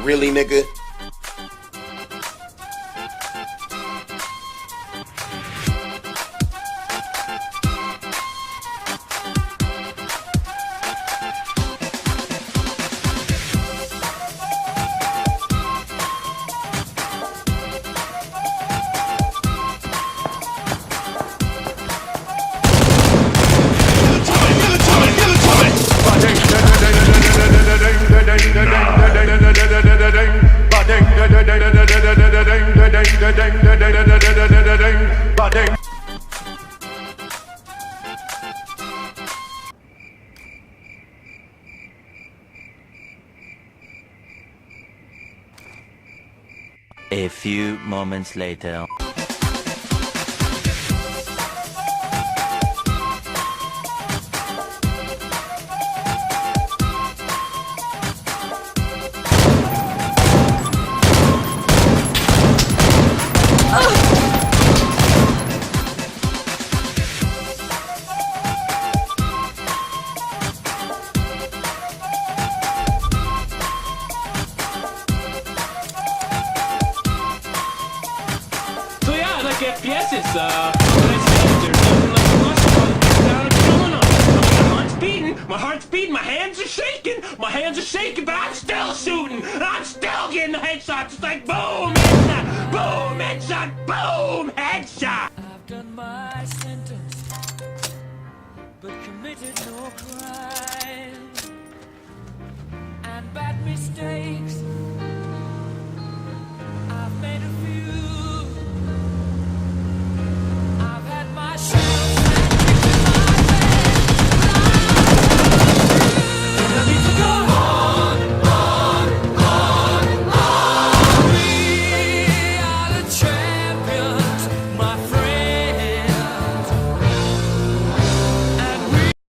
Really, nigga? A few moments later. Get pieces, there's nothing like a muscle going on. My heart's beating, my hands are shaking, but I'm still shooting, I'm still getting the headshots. It's like boom, headshot, boom, headshot. I've done my sentence, but committed no crime, and bad mistakes